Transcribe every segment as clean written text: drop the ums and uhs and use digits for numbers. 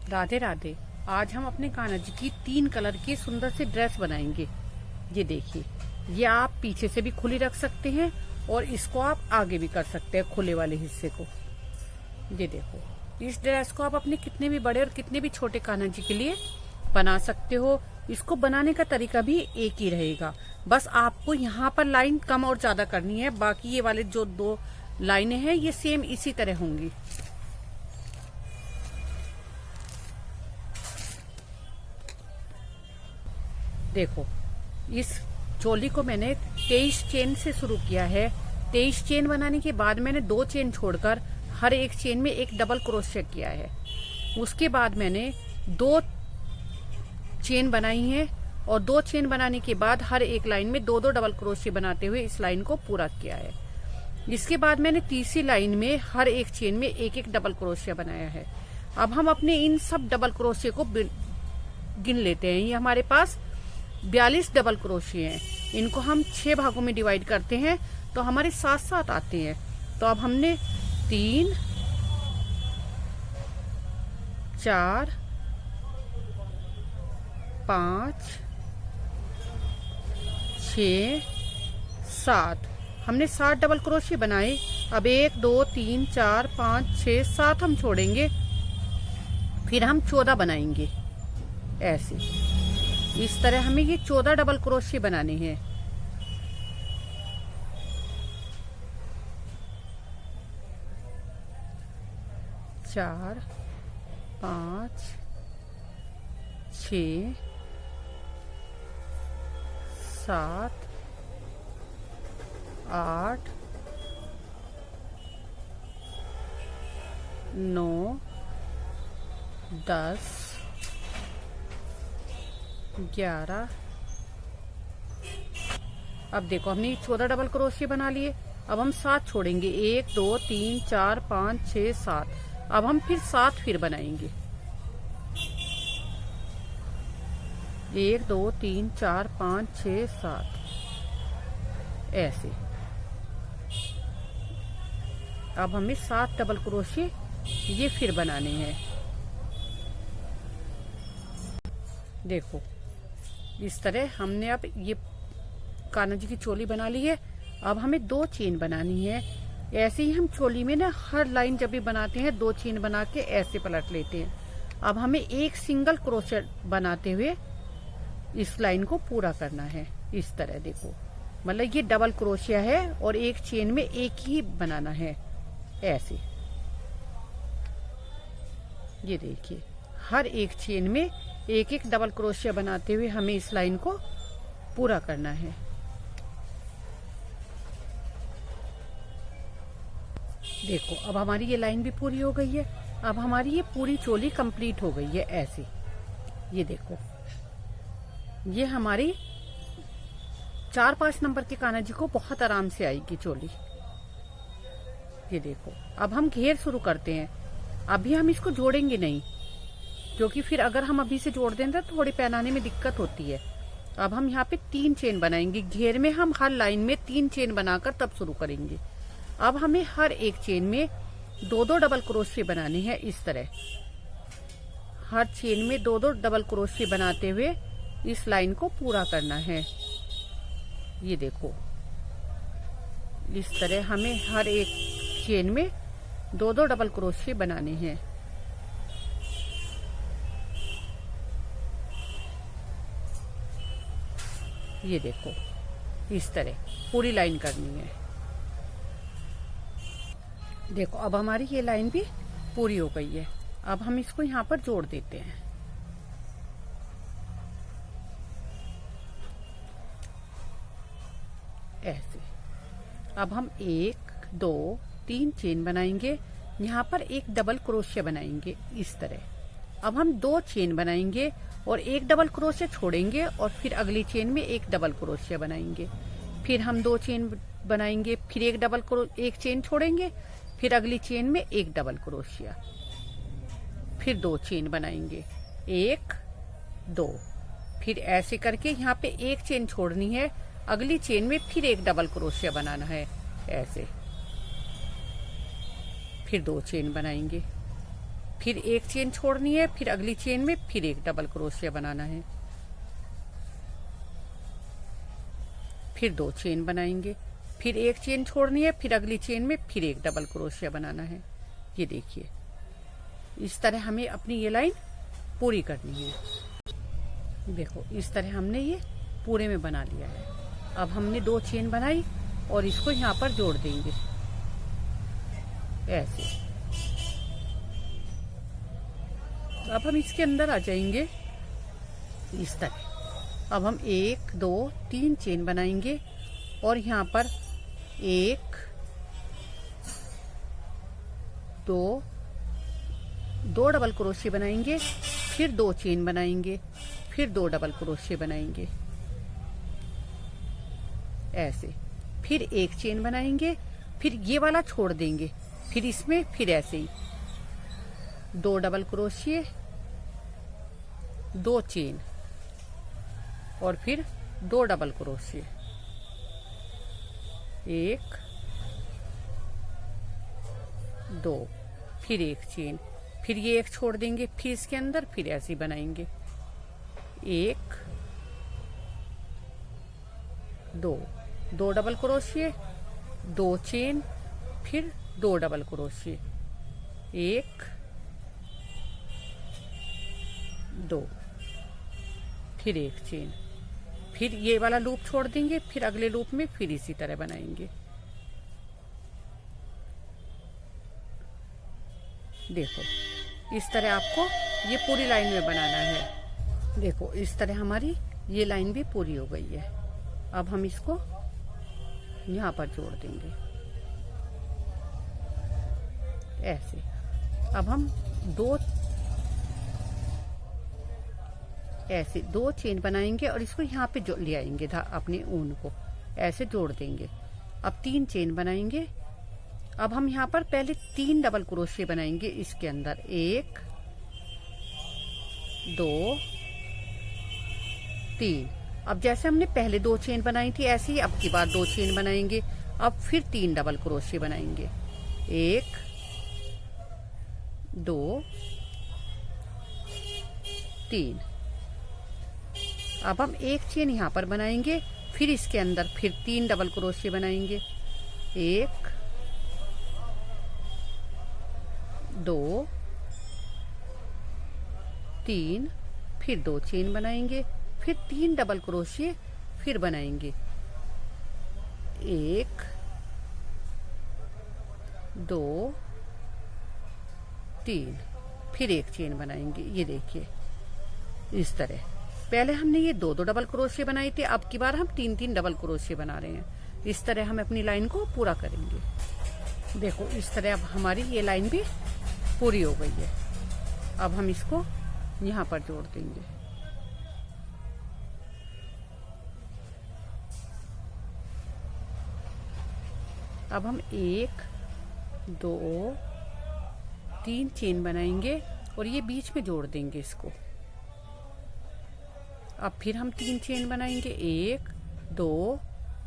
राधे राधे। आज हम अपने कान्हा जी की 3 कलर की सुंदर सी ड्रेस बनाएंगे। ये देखिए, ये आप पीछे से भी खुली रख सकते हैं और इसको आप आगे भी कर सकते हैं, खुले वाले हिस्से को। ये देखो, इस ड्रेस को आप अपने कितने भी बड़े और कितने भी छोटे कान्हा जी के लिए बना सकते हो। इसको बनाने का तरीका भी एक ही रहेगा, बस आपको यहाँ पर लाइन कम और ज्यादा करनी है। बाकी ये वाले जो 2 लाइनें हैं ये सेम इसी तरह होंगी। देखो, इस चोली को मैंने 23 चेन से शुरू किया है। 23 चेन बनाने के बाद मैंने 2 चेन छोड़कर हर एक चेन में एक डबल क्रोशे किया है। उसके बाद मैंने 2 चेन बनाई है और 2 चेन बनाने के बाद हर एक लाइन में 2-2 डबल क्रोशे बनाते हुए इस लाइन को पूरा किया है। इसके बाद मैंने तीसरी लाइन में हर एक चेन में एक-एक डबल क्रोशे बनाया है। अब हम अपने इन सब डबल क्रोशे को गिन लेते हैं। ये हमारे पास 42 डबल क्रोशे हैं। इनको हम 6 भागों में डिवाइड करते हैं तो हमारे 7-7 आते हैं। तो अब हमने 3, 4, 5, 6, 7, हमने 7 डबल क्रोशे बनाए। अब 1, 2, 3, 4, 5, 6, 7 हम छोड़ेंगे, फिर हम 14 बनाएंगे। ऐसे इस तरह हमें ये 14 डबल क्रोशे बनाने हैं। चार, 5, 6, 7, 8, 9, 10, 11। अब देखो, हमने 14 डबल क्रोशे बना लिए। अब हम 7 छोड़ेंगे, 1, 2, 3, 4, 5, 6, 7। अब हम फिर 7 फिर बनाएंगे, 1, 2, 3, 4, 5, 6, 7। ऐसे अब हमें 7 डबल क्रोशे ये फिर बनाने हैं। देखो, इस तरह हमने अब ये कान्हा जी की चोली बना ली है। अब हमें 2 चेन बनानी है। ऐसे ही हम चोली में ना हर लाइन जब भी बनाते हैं 2 चेन बना के ऐसे पलट लेते हैं। अब हमें एक सिंगल क्रोशे बनाते हुए इस लाइन को पूरा करना है। इस तरह देखो, मतलब ये डबल क्रोशिया है और एक चेन में एक ही बनाना है। ऐसे ये देखिए, हर एक चेन में एक-एक डबल क्रोशिया बनाते हुए हमें इस लाइन को पूरा करना है। देखो, अब हमारी ये लाइन भी पूरी हो गई है। अब हमारी ये पूरी चोली कंप्लीट हो गई है। ऐसे ये देखो, ये हमारी 4-5 नंबर के कान्हा जी को बहुत आराम से आएगी चोली। ये देखो, अब हम घेर शुरू करते हैं। अभी हम इसको जोड़ेंगे नहीं, क्योंकि फिर अगर हम अभी से जोड़ दें तो थोड़ी पहनाने में दिक्कत होती है। अब हम यहाँ पे 3 चेन बनाएंगे। घेर में हम हर लाइन में 3 चेन बनाकर तब शुरू करेंगे। अब हमें हर एक चेन में 2-2 डबल क्रोशे बनाने हैं। इस तरह हर चेन में 2-2 डबल क्रोशे बनाते हुए इस लाइन को पूरा करना है। ये देखो, इस तरह हमें हर एक चेन में 2-2 डबल क्रोशे बनाने हैं। ये देखो, इस तरह पूरी लाइन करनी है। देखो, अब हमारी ये लाइन भी पूरी हो गई है। अब हम इसको यहाँ पर जोड़ देते हैं। ऐसे अब हम 1, 2, 3 चेन बनाएंगे। यहाँ पर एक डबल क्रोशे बनाएंगे। इस तरह अब हम 2 चेन बनाएंगे और एक डबल क्रोशे छोड़ेंगे और फिर अगली चेन में एक डबल क्रोशे बनाएंगे। फिर हम 2 चेन बनाएंगे, फिर एक चेन छोड़ेंगे, फिर अगली चेन में एक डबल क्रोशिया, फिर 2 चेन बनाएंगे, 1, 2। फिर ऐसे करके यहाँ पे एक चेन छोड़नी है, अगली चेन में फिर एक डबल क्रोशिया बनाना है। ऐसे फिर 2 चेन बनाएंगे, फिर एक चेन छोड़नी है, फिर अगली चेन में फिर एक डबल क्रोशिया बनाना है, फिर 2 चेन बनाएंगे, फिर एक चेन छोड़नी है, फिर अगली चेन में फिर एक डबल क्रोशिया बनाना है। ये देखिए, इस तरह हमें अपनी ये लाइन पूरी करनी है। देखो, इस तरह हमने ये पूरे में बना लिया है। अब हमने 2 चेन बनाई और इसको यहाँ पर जोड़ देंगे ऐसे। अब हम इसके अंदर आ जाएंगे इस तरह। अब हम 1 2 3 चेन बनाएंगे और यहाँ पर 1 2 डबल क्रोशिया बनाएंगे, फिर 2 चेन बनाएंगे, फिर 2 डबल क्रोशिया बनाएंगे ऐसे, फिर एक चेन बनाएंगे, फिर ये वाला छोड़ देंगे, फिर इसमें फिर ऐसे ही 2 डबल क्रोशिये, 2 चेन और फिर 2 डबल क्रोशिये, 1 2, फिर एक चेन, फिर ये एक छोड़ देंगे, फिर इसके अंदर फिर ऐसे ही बनाएंगे 1 2 डबल क्रोशिये, 2 चेन, फिर 2 डबल क्रोशिये, 1 2, फिर एक चेन, फिर ये वाला लूप छोड़ देंगे, फिर अगले लूप में फिर इसी तरह बनाएंगे। देखो, इस तरह आपको ये पूरी लाइन में बनाना है। देखो, इस तरह हमारी ये लाइन भी पूरी हो गई है। अब हम इसको यहाँ पर जोड़ देंगे ऐसे। अब हम 2 चेन बनाएंगे और इसको यहाँ पे जो ले आएंगे था अपने ऊन को ऐसे जोड़ देंगे। अब 3 चेन बनाएंगे। अब हम यहाँ पर पहले 3 डबल क्रोशिया बनाएंगे इसके अंदर, 1 2 3। अब जैसे हमने पहले 2 चेन बनाई थी ऐसे ही अब की बार 2 चेन बनाएंगे। अब फिर 3 डबल क्रोशिया बनाएंगे, 1 2 3। अब हम एक चेन यहाँ पर बनाएंगे, फिर इसके अंदर फिर 3 डबल क्रोशिया बनाएंगे, 1 2 3, फिर 2 चेन बनाएंगे, फिर 3 डबल क्रोशिया फिर बनाएंगे, 1 2 3, फिर एक चेन बनाएंगे। ये देखिए, इस तरह पहले हमने ये 2 डबल क्रोशिया बनाए थे, अब की बार हम 3 डबल क्रोशिया बना रहे हैं। इस तरह हम अपनी लाइन को पूरा करेंगे। देखो, इस तरह अब हमारी ये लाइन भी पूरी हो गई है। अब हम इसको यहाँ पर जोड़ देंगे। अब हम 1 2 3 चेन बनाएंगे और ये बीच में जोड़ देंगे इसको। अब फिर हम 3 चेन बनाएंगे, 1 2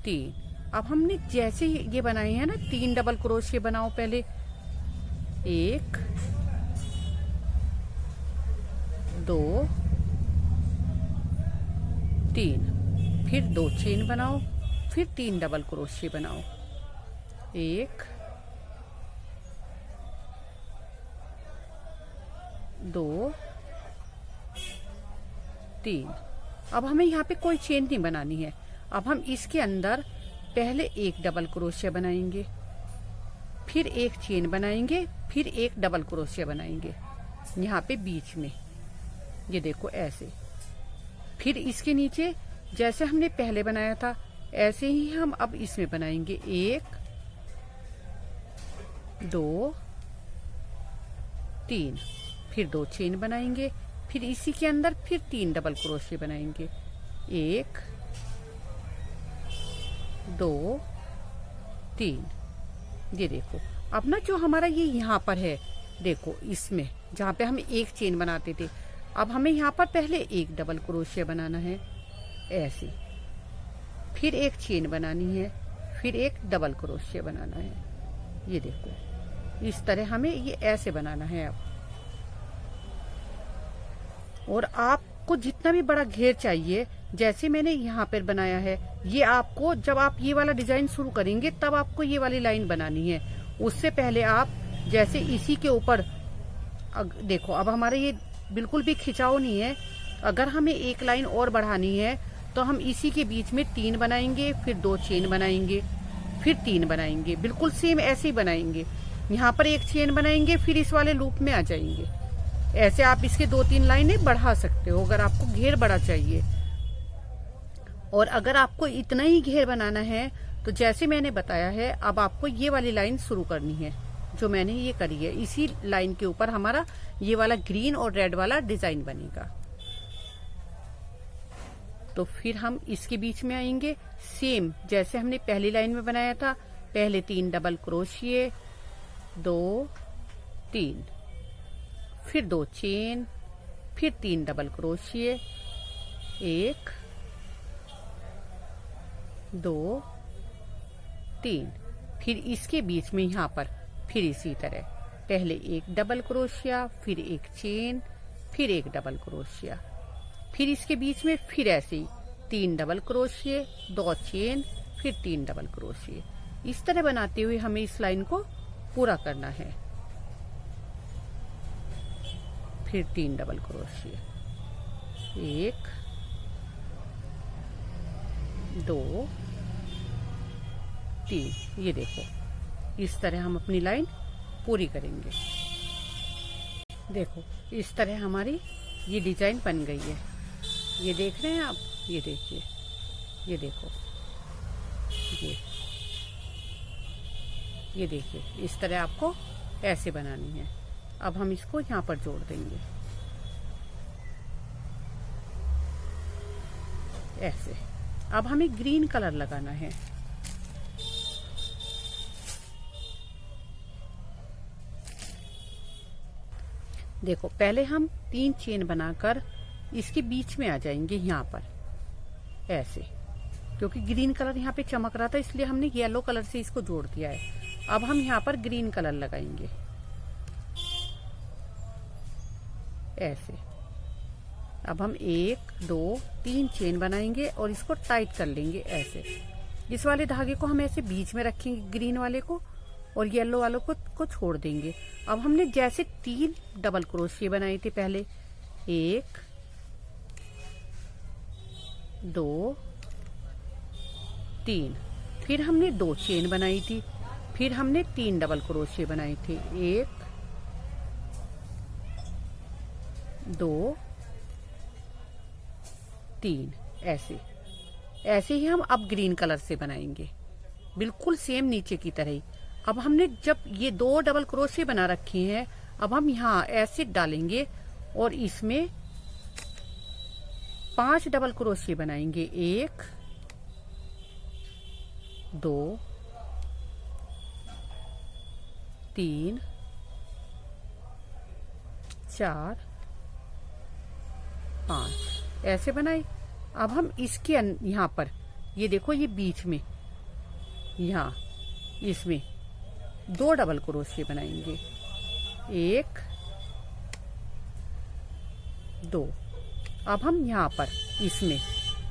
3। अब हमने जैसे ये बनाए हैं ना, 3 डबल क्रोशिया बनाओ पहले, 1 2 3, फिर 2 चेन बनाओ, फिर 3 डबल क्रोशिया बनाओ, 1 2 3। अब हमें यहाँ पे कोई चेन नहीं बनानी है। अब हम इसके अंदर पहले 1 डबल क्रोशिया बनाएंगे, फिर एक चेन बनाएंगे, फिर 1 डबल क्रोशिया बनाएंगे यहाँ पे बीच में। ये देखो ऐसे। फिर इसके नीचे जैसे हमने पहले बनाया था ऐसे ही हम अब इसमें बनाएंगे, 1 2 3, फिर 2 चेन बनाएंगे, फिर इसी के अंदर फिर 3 डबल क्रोशिया बनाएंगे, 1 2 3। ये देखो, अब ना जो हमारा ये यहाँ पर है, देखो इसमें जहाँ पे हम एक चेन बनाते थे, अब हमें यहाँ पर पहले 1 डबल क्रोशिया बनाना है ऐसे, फिर एक चेन बनानी है, फिर 1 डबल क्रोशिया बनाना है। ये देखो, इस तरह हमें ये ऐसे बनाना है। अब और आपको जितना भी बड़ा घेर चाहिए, जैसे मैंने यहाँ पर बनाया है, ये आपको जब आप ये वाला डिजाइन शुरू करेंगे तब आपको ये वाली लाइन बनानी है। उससे पहले आप जैसे इसी के ऊपर देखो, अब हमारे ये बिल्कुल भी खिंचाव नहीं है। अगर हमें एक लाइन और बढ़ानी है तो हम इसी के बीच में 3 बनाएंगे, फिर 2 चेन बनाएंगे, फिर 3 बनाएंगे, बिल्कुल सेम ऐसे ही बनाएंगे। यहाँ पर एक चेन बनाएंगे, फिर इस वाले लूप में आ जाएंगे। ऐसे आप इसके 2-3 लाइनें बढ़ा सकते हो अगर आपको घेर बड़ा चाहिए। और अगर आपको इतना ही घेर बनाना है तो जैसे मैंने बताया है, अब आपको ये वाली लाइन शुरू करनी है जो मैंने ये करी है। इसी लाइन के ऊपर हमारा ये वाला ग्रीन और रेड वाला डिजाइन बनेगा। तो फिर हम इसके बीच में आएंगे, सेम जैसे हमने पहली लाइन में बनाया था। पहले 3 डबल क्रोशिए, 2 3, फिर 2 चेन, फिर 3 डबल क्रोशिए, 1 2 3, फिर इसके बीच में यहाँ पर फिर इसी तरह पहले 1 डबल क्रोशिया, फिर 1 चेन, फिर 1 डबल क्रोशिया, फिर इसके बीच में फिर ऐसे ही 3 डबल क्रोशिए, 2 चेन, फिर 3 डबल क्रोशिए। इस तरह बनाते हुए हमें इस लाइन को पूरा करना है। फिर 3 डबल क्रोशिए, 1 2 3। ये देखो, इस तरह हम अपनी लाइन पूरी करेंगे। देखो, इस तरह हमारी ये डिजाइन बन गई है। ये देख रहे हैं आप, ये देखिए, ये देखो, ये देखिए, इस तरह आपको ऐसे बनानी है। अब हम इसको यहाँ पर जोड़ देंगे ऐसे। अब हमें ग्रीन कलर लगाना है। देखो, पहले हम 3 चेन बनाकर इसके बीच में आ जाएंगे यहाँ पर ऐसे, क्योंकि ग्रीन कलर यहाँ पे चमक रहा था इसलिए हमने येलो कलर से इसको जोड़ दिया है। अब हम यहाँ पर ग्रीन कलर लगाएंगे ऐसे। अब हम 1 2 3 चेन बनाएंगे और इसको टाइट कर लेंगे ऐसे। इस वाले धागे को हम ऐसे बीच में रखेंगे, ग्रीन वाले को, और येलो वालों को छोड़ देंगे। अब हमने जैसे 3 डबल क्रोशिए बनाए थे पहले, 1 2 3, फिर हमने 2 चेन बनाई थी, फिर हमने 3 डबल क्रोशिए बनाए थे, 1 2 3। ऐसे ऐसे ही हम अब ग्रीन कलर से बनाएंगे, बिल्कुल सेम नीचे की तरह ही। अब हमने जब ये 2 डबल क्रोशिए बना रखे हैं, अब हम यहाँ ऐसे डालेंगे और इसमें 5 डबल क्रोशिए बनाएंगे, 1 2 3 4 5 ऐसे बनाए। अब हम इसके यहाँ पर ये देखो, ये बीच में यहाँ इसमें 2 डबल क्रोशिए बनाएंगे, 1 2। अब हम यहाँ पर इसमें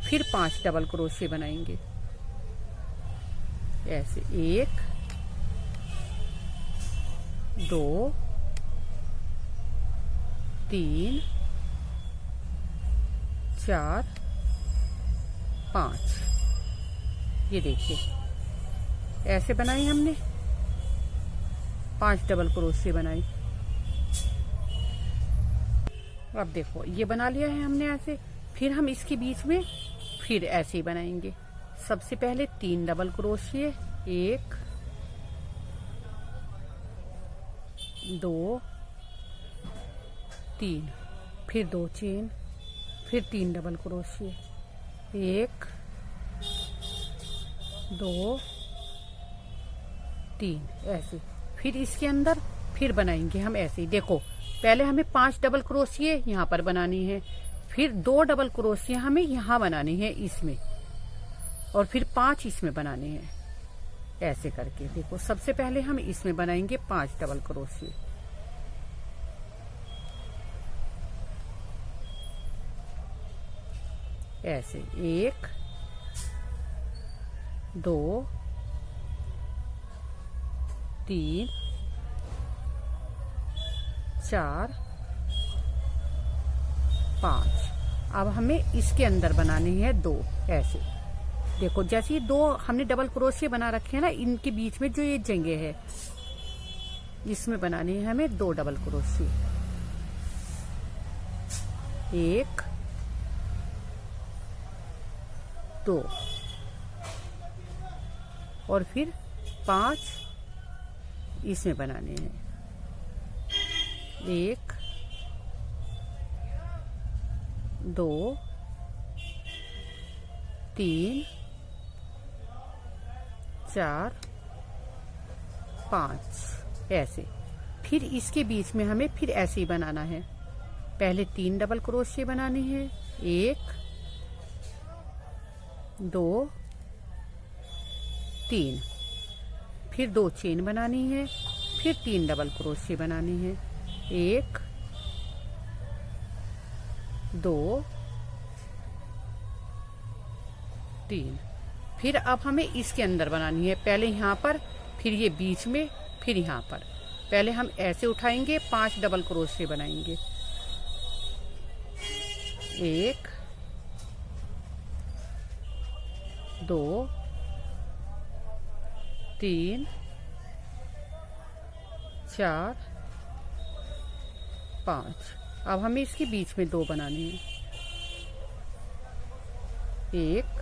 फिर 5 डबल क्रोशिए बनाएंगे ऐसे, 1 2 3 4 5। ये देखिए, ऐसे बनाई हमने, 5 डबल क्रोशिए बनाई। अब देखो, ये बना लिया है हमने ऐसे। फिर हम इसके बीच में फिर ऐसे ही बनाएंगे। सबसे पहले 3 डबल क्रोशिए, 1 2 3, फिर 2 चेन, फिर 3 डबल क्रोशिए, 1 2 3 ऐसे। फिर इसके अंदर फिर बनाएंगे हम ऐसे ही। देखो, पहले हमें 5 डबल क्रोशिए यहाँ पर बनानी है, फिर 2 डबल क्रोशिए हमें यहाँ बनानी है इसमें, और फिर 5 इसमें बनाने हैं ऐसे करके। देखो, सबसे पहले हम इसमें बनाएंगे 5 डबल क्रोशिए, ऐसे 1 2 3 4 5। अब हमें इसके अंदर बनाने हैं 2 ऐसे। देखो जैसे ये 2 हमने डबल क्रोशिया बना रखे हैं ना, इनके बीच में जो ये जगह है इसमें बनानी है हमें 2 डबल क्रोशिया। 1 2 और फिर 5 इसमें बनाने हैं। 1 2 3 4 5 ऐसे। फिर इसके बीच में हमें फिर ऐसे ही बनाना है। पहले 3 डबल क्रोशिया बनाने हैं। 1 2 3 फिर 2 चेन बनानी है, फिर 3 डबल क्रोशिया बनानी है। 1 2 3। फिर अब हमें इसके अंदर बनानी है, पहले यहाँ पर, फिर ये बीच में, फिर यहाँ पर। पहले हम ऐसे उठाएंगे, 5 डबल क्रोशिया बनाएंगे। 1 2 3 4 5। अब हमें इसके बीच में 2 बनाने हैं। 1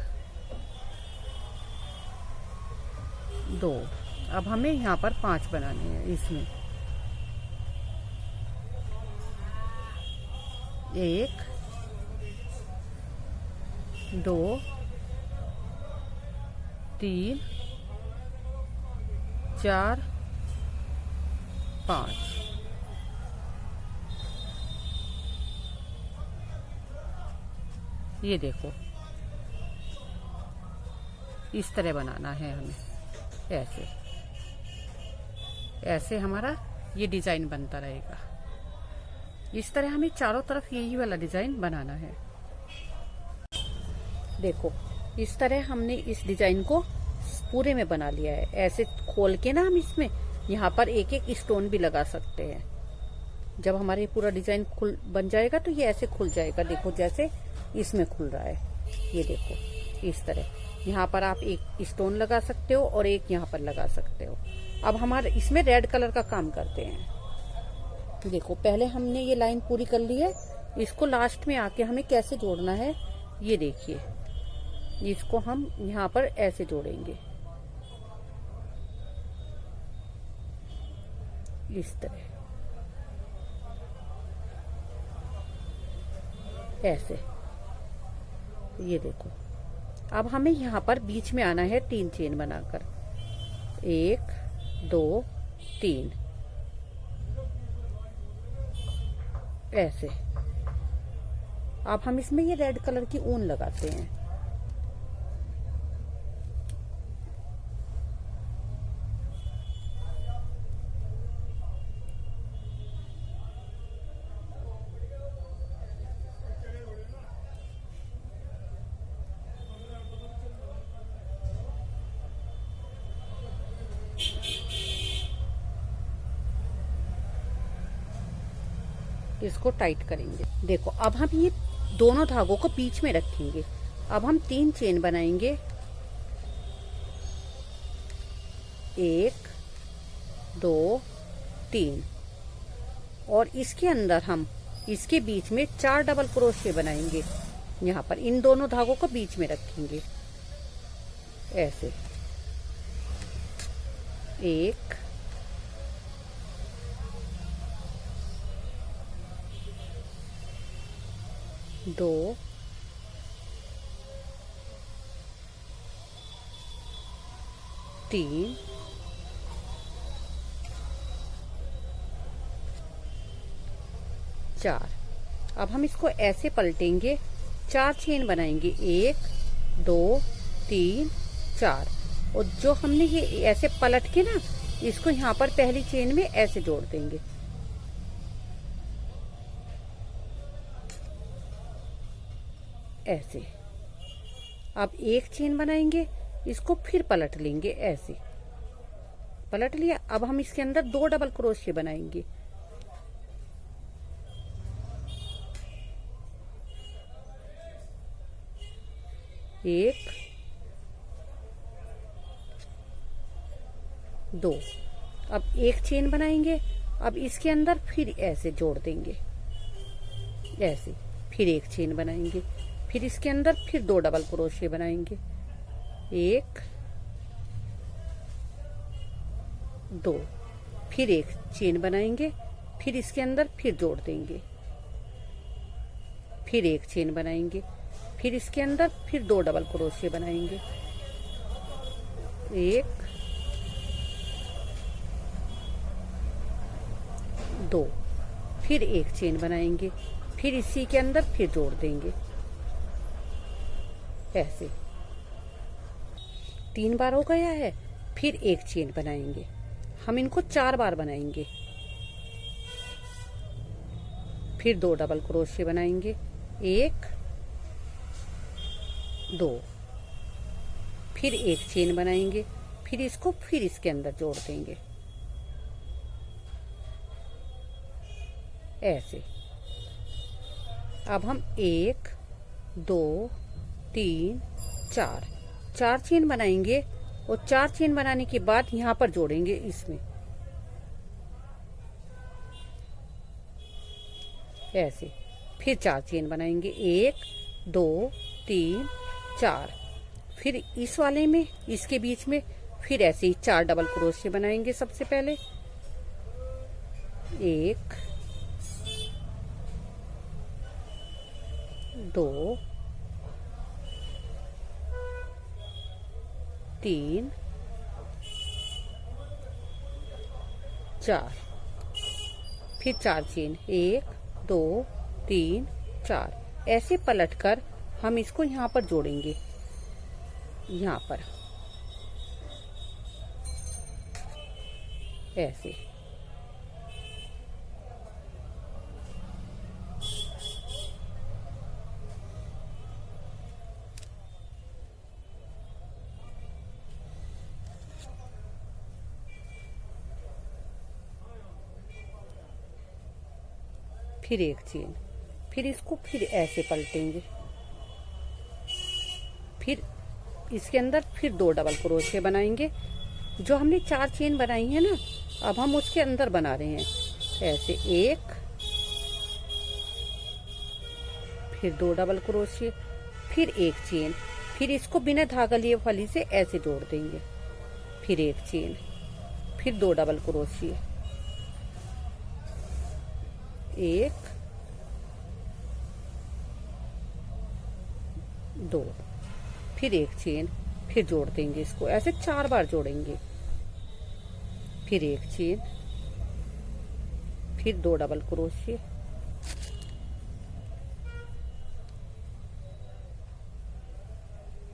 2। अब हमें यहाँ पर 5 बनाने हैं इसमें। 1 2 3 4 5। ये देखो इस तरह बनाना है हमें, ऐसे ऐसे हमारा ये डिजाइन बनता रहेगा। इस तरह हमें चारों तरफ यही वाला डिजाइन बनाना है। देखो इस तरह हमने इस डिजाइन को पूरे में बना लिया है। ऐसे खोल के ना हम इसमें यहाँ पर एक एक स्टोन भी लगा सकते हैं। जब हमारे पूरा डिजाइन बन जाएगा तो ये ऐसे खुल जाएगा। देखो जैसे इसमें खुल रहा है, ये देखो इस तरह। यहाँ पर आप एक स्टोन लगा सकते हो और एक यहाँ पर लगा सकते हो। अब हमारे इसमें रेड कलर का काम करते हैं। देखो पहले हमने ये लाइन पूरी कर ली है, इसको लास्ट में आके हमें कैसे जोड़ना है ये देखिए। इसको हम यहाँ पर ऐसे जोड़ेंगे, इस तरह ऐसे। ये देखो अब हमें यहाँ पर बीच में आना है 3 चेन बनाकर। 1 2 3 ऐसे। अब हम इसमें ये रेड कलर की ऊन लगाते हैं। इसको टाइट करेंगे। देखो अब हम ये दोनों धागों को बीच में रखेंगे। अब हम 3 चेन बनाएंगे। 1 2 3 और इसके अंदर हम इसके बीच में 4 डबल क्रोशिया बनाएंगे। यहाँ पर इन दोनों धागों को बीच में रखेंगे ऐसे। 1 2 3 4। अब हम इसको ऐसे पलटेंगे, 4 चेन बनाएंगे। 1 2 3 4 और जो हमने ये ऐसे पलट के ना इसको यहाँ पर पहली चेन में ऐसे जोड़ देंगे। ऐसे अब एक चेन बनाएंगे, इसको फिर पलट लेंगे, ऐसे पलट लिया। अब हम इसके अंदर 2 डबल क्रोशिया बनाएंगे। एक, 2। अब एक चेन बनाएंगे। अब इसके अंदर फिर ऐसे जोड़ देंगे, ऐसे, फिर एक चेन बनाएंगे, फिर इसके अंदर फिर 2 डबल क्रोशिया बनाएंगे। 1, 2, फिर एक चेन बनाएंगे, फिर इसके अंदर फिर जोड़ देंगे, फिर एक चेन बनाएंगे, फिर इसके अंदर फिर 2 डबल क्रोशिया बनाएंगे। 1, 2, फिर एक चेन बनाएंगे, फिर इसी के अंदर फिर जोड़ देंगे, ऐसे 3 बार हो गया है। फिर एक चेन बनाएंगे, हम इनको 4 बार बनाएंगे। फिर 2 डबल क्रोशिया बनाएंगे, 1, 2, फिर एक चेन बनाएंगे, फिर इसको फिर इसके अंदर जोड़ देंगे, ऐसे। अब हम 1, 2, 3, 4 चेन बनाएंगे और 4 चेन बनाने के बाद यहाँ पर जोड़ेंगे इसमें, ऐसे। फिर 4 चेन बनाएंगे, 1, 2, 3, 4। फिर इस वाले में, इसके बीच में फिर ऐसे ही 4 डबल क्रोशिया बनाएंगे। सबसे पहले 1, 2, 3, 4, फिर 4 चेन, 1, 2, 3, 4। ऐसे पलटकर हम इसको यहाँ पर जोड़ेंगे, यहाँ पर ऐसे। फिर एक चेन, फिर इसको फिर ऐसे पलटेंगे, फिर इसके अंदर फिर 2 डबल क्रोशिया बनाएंगे। जो हमने 4 चेन बनाई है ना, अब हम उसके अंदर बना रहे हैं, ऐसे 1, फिर 2 डबल क्रोशिया, फिर एक चेन, फिर इसको बिना धागा लिए फली से ऐसे जोड़ देंगे, फिर एक चेन, फिर 2 डबल क्रोशिया, 1, 2, फिर एक चेन, फिर जोड़ देंगे इसको, ऐसे 4 बार जोड़ेंगे, फिर एक चेन, फिर 2 डबल क्रोशिया,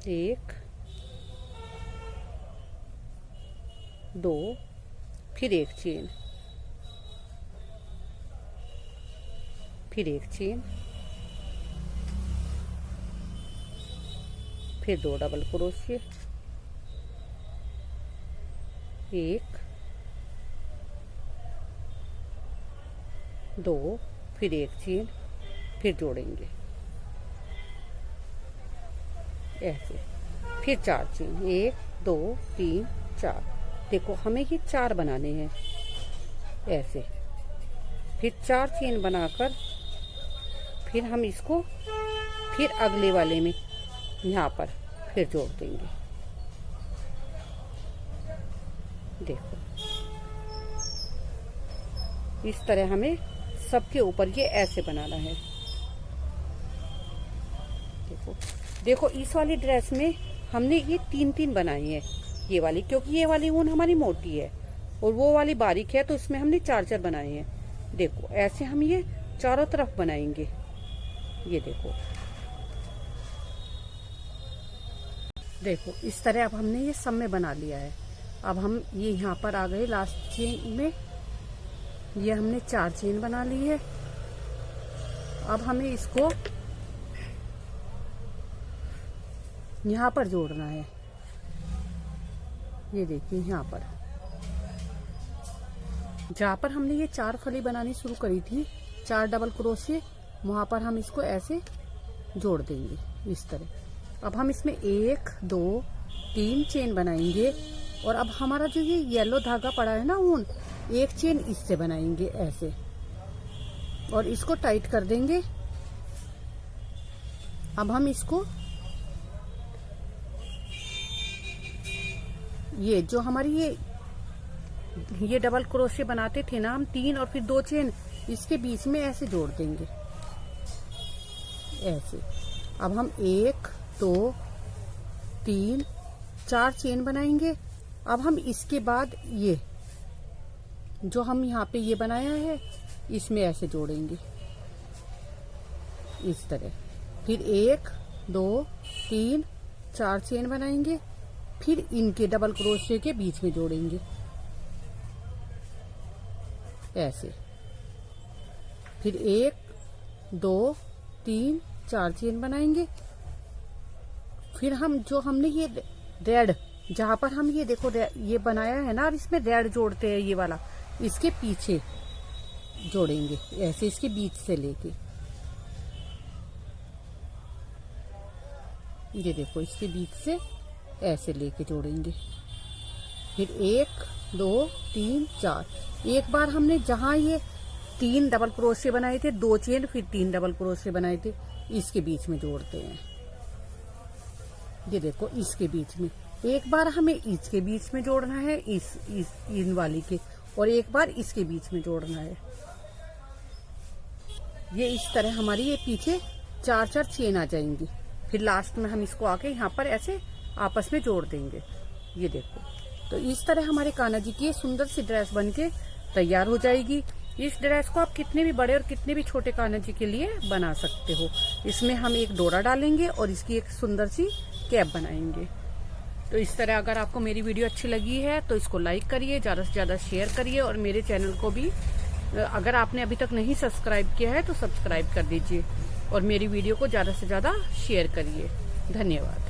1, 2, फिर एक चेन, फिर एक चेन, फिर 2 डबल क्रोशिया, 1, 2, फिर एक चेन, फिर जोड़ेंगे, ऐसे। फिर 4 चेन, 1, 2, 3, 4। देखो हमें ये 4 बनाने हैं, ऐसे। फिर 4 चेन बनाकर फिर हम इसको फिर अगले वाले में यहाँ पर फिर जोड़ देंगे, देखो इस तरह हमें सबके ऊपर ये ऐसे बनाना है। देखो देखो इस वाली ड्रेस में हमने ये 3-3 बनाई है, ये वाली, क्योंकि ये वाली ऊन हमारी मोटी है और वो वाली बारीक है, तो इसमें हमने 4-4 बनाए हैं। देखो ऐसे हम ये चारों तरफ बनाएंगे, ये देखो देखो इस तरह अब हमने ये सब में बना लिया है। अब हम ये यहाँ पर आ गए लास्ट चेन में, ये हमने 4 चेन बना ली है। अब हमें इसको यहाँ पर जोड़ना है। ये देखिए यहाँ पर जहाँ पर हमने ये 4 फली बनानी शुरू करी थी, 4 डबल क्रोशे, वहां पर हम इसको ऐसे जोड़ देंगे इस तरह। अब हम इसमें 1 2 3 चेन बनाएंगे और अब हमारा जो ये येलो धागा पड़ा है ना ऊन, एक चेन इससे बनाएंगे ऐसे और इसको टाइट कर देंगे। अब हम इसको ये जो हमारी ये डबल क्रोशे बनाते थे ना हम 3 और फिर 2 चेन, इसके बीच में ऐसे जोड़ देंगे ऐसे। अब हम 1 2 3 4 चेन बनाएंगे। अब हम इसके बाद ये जो हम यहाँ पे ये बनाया है इसमें ऐसे जोड़ेंगे इस तरह। फिर 1 2 3 4 चेन बनाएंगे, फिर इनके डबल क्रोशे के बीच में जोड़ेंगे ऐसे। फिर 1 2 3 4 चेन बनाएंगे। फिर हम जो हमने ये रेड जहां पर हम ये देखो ये बनाया है ना, और इसमें रेड जोड़ते हैं ये वाला, इसके पीछे जोड़ेंगे ऐसे, इसके बीच से लेके ये देखो इसके बीच से ऐसे लेके जोड़ेंगे। फिर 1 2 3 4 एक बार हमने जहां ये 3 डबल क्रोशे बनाए थे, 2 चेन फिर 3 डबल क्रोशे बनाए थे, इसके बीच में जोड़ते हैं। ये देखो इसके बीच में एक बार हमें इसके बीच में जोड़ना है, इस इन वाली के, और एक बार इसके बीच में जोड़ना है। ये इस तरह हमारी ये पीछे 4 चेन आ जाएंगी। फिर लास्ट में हम इसको आके यहाँ पर ऐसे आपस में जोड़ देंगे। ये देखो, तो इस तरह हमारे कान्हा जी की सुंदर सी ड्रेस बनके तैयार हो जाएगी। इस ड्रेस को आप कितने भी बड़े और कितने भी छोटे कान्हा जी के लिए बना सकते हो। इसमें हम एक डोरा डालेंगे और इसकी एक सुंदर सी कैप बनाएंगे। तो इस तरह अगर आपको मेरी वीडियो अच्छी लगी है तो इसको लाइक करिए, ज्यादा से ज्यादा शेयर करिए, और मेरे चैनल को भी अगर आपने अभी तक नहीं सब्सक्राइब किया है तो सब्सक्राइब कर दीजिए और मेरी वीडियो को ज्यादा से ज्यादा शेयर करिए। धन्यवाद।